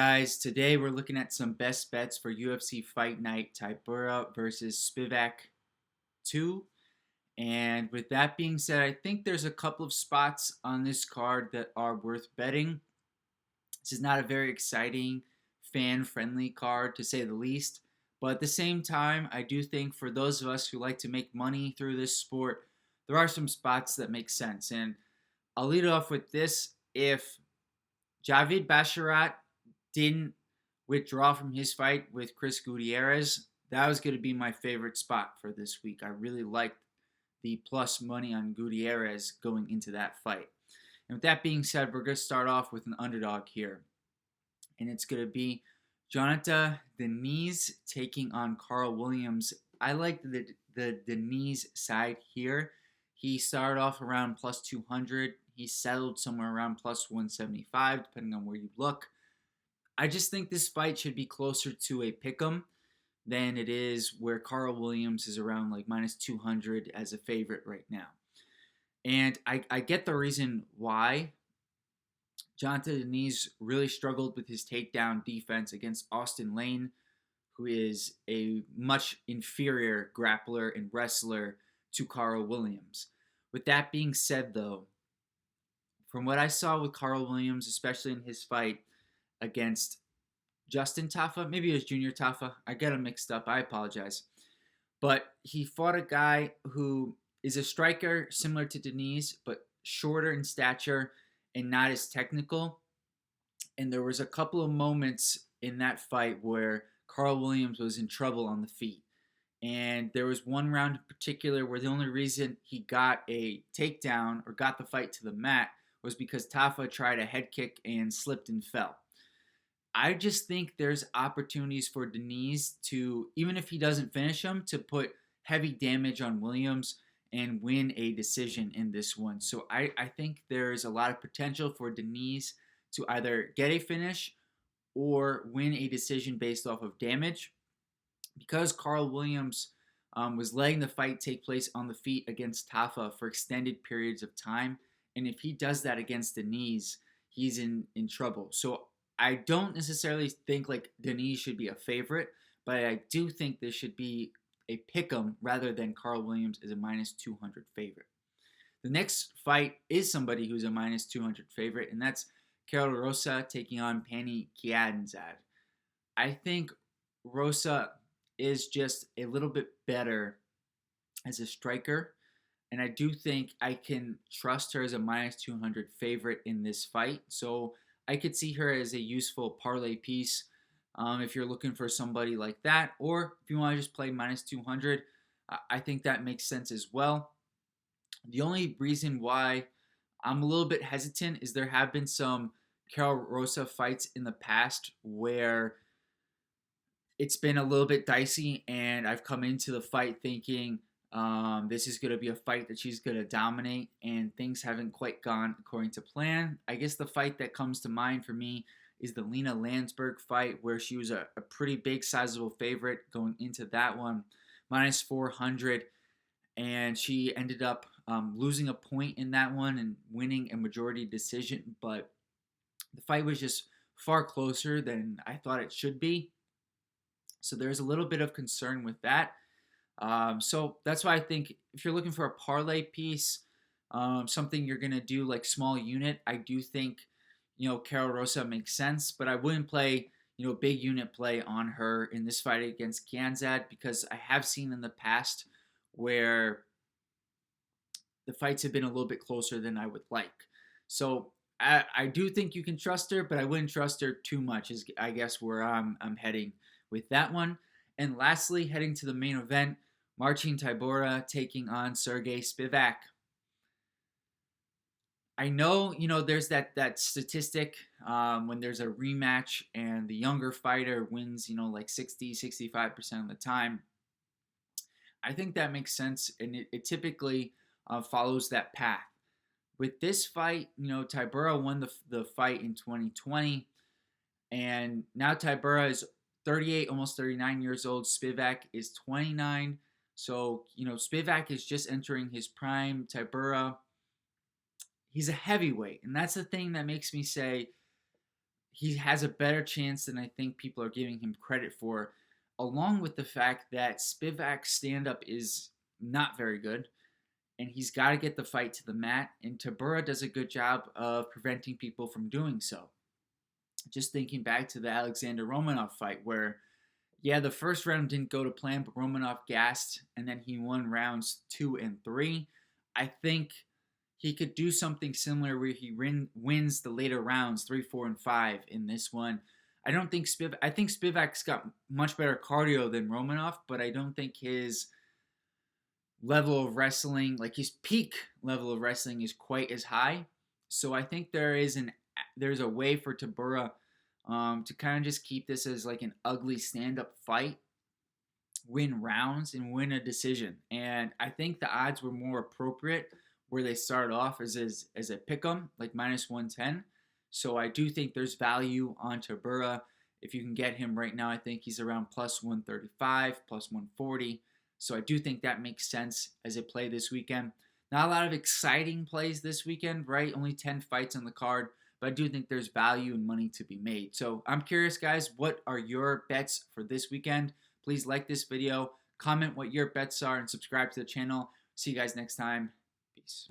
guys, today we're looking at some best bets for UFC Fight Night Tybura versus Spivac 2. And with that being said, I think there's a couple of spots on this card that are worth betting. This is not a very exciting, fan-friendly card to say the least. But at the same time, I do think for those of us who like to make money through this sport, there are some spots that make sense. And I'll lead off with this. If Javid Basharat didn't withdraw from his fight with Chris Gutierrez, that was going to be my favorite spot for this week. I really liked the plus money on Gutierrez going into that fight. And with that being said, we're going to start off with an underdog here. And it's going to be Jonathan Denise taking on Carl Williams. I like the Denise side here. He started off around plus 200. He settled somewhere around plus 175, depending on where you look. I just think this fight should be closer to a pick'em than it is where Carl Williams is around like minus 200 as a favorite right now. And I get the reason why. Jonathan Denise really struggled with his takedown defense against Austin Lane, who is a much inferior grappler and wrestler to Carl Williams. With that being said, though, from what I saw with Carl Williams, especially in his fight against Justin Tafa, maybe it was Junior Tafa, I get him mixed up, I apologize. But he fought a guy who is a striker similar to Denise, but shorter in stature and not as technical. And there was a couple of moments in that fight where Carl Williams was in trouble on the feet. And there was one round in particular where the only reason he got a takedown or got the fight to the mat was because Tafa tried a head kick and slipped and fell. I just think there's opportunities for Denise to, even if he doesn't finish him, to put heavy damage on Williams and win a decision in this one. So I think there's a lot of potential for Denise to either get a finish or win a decision based off of damage. Because Carl Williams was letting the fight take place on the feet against Tafa for extended periods of time, and if he does that against Denise, he's in trouble. So I don't necessarily think like Denise should be a favorite, but I do think this should be a pick'em rather than Carl Williams as a minus 200 favorite. The next fight is somebody who's a minus 200 favorite, and that's Carol Rosa taking on Pani Kianzad. I think Rosa is just a little bit better as a striker, and I do think I can trust her as a minus 200 favorite in this fight. So I could see her as a useful parlay piece if you're looking for somebody like that, or if you want to just play minus 200, I think that makes sense as well. The only reason why I'm a little bit hesitant is there have been some Carol Rosa fights in the past where it's been a little bit dicey, and I've come into the fight thinking this is going to be a fight that she's going to dominate, and things haven't quite gone according to plan. I guess the fight that comes to mind for me is the Lena Landsberg fight, where she was a pretty big, sizable favorite going into that one, minus 400, and she ended up losing a point in that one and winning a majority decision, but the fight was just far closer than I thought it should be. So there's a little bit of concern with that. So that's why I think if you're looking for a parlay piece, something you're going to do like small unit, I do think, Carol Rosa makes sense, but I wouldn't play, big unit play on her in this fight against Kianzad, because I have seen in the past where the fights have been a little bit closer than I would like. So I do think you can trust her, but I wouldn't trust her too much is I guess where I'm heading with that one. And lastly, heading to the main event, Marcin Tybura taking on Sergey Spivac. I know, there's that statistic when there's a rematch and the younger fighter wins, like 60-65% of the time. I think that makes sense, and it typically follows that path. With this fight, Tybura won the fight in 2020, and now Tybura is 38, almost 39 years old. Spivac is 29. So, Spivac is just entering his prime. Tybura, he's a heavyweight. And that's the thing that makes me say he has a better chance than I think people are giving him credit for, along with the fact that Spivac's stand-up is not very good, and he's got to get the fight to the mat, and Tybura does a good job of preventing people from doing so. Just thinking back to the Alexander Romanov fight where, yeah, the first round didn't go to plan, but Romanov gassed, and then he won rounds 2 and 3. I think he could do something similar where he wins the later rounds 3, 4, and 5 in this one. I think Spivac's got much better cardio than Romanov, but I don't think his level of wrestling, like his peak level of wrestling, is quite as high. So I think there's a way for Tybura to kind of just keep this as like an ugly stand-up fight, win rounds, and win a decision. And I think the odds were more appropriate where they started off as a pick'em, like -110. So I do think there's value on Tybura. If you can get him right now, I think he's around +135, +140. So I do think that makes sense as a play this weekend. Not a lot of exciting plays this weekend, right? Only 10 fights on the card, but I do think there's value and money to be made. So I'm curious, guys, what are your bets for this weekend? Please like this video, comment what your bets are, and subscribe to the channel. See you guys next time. Peace.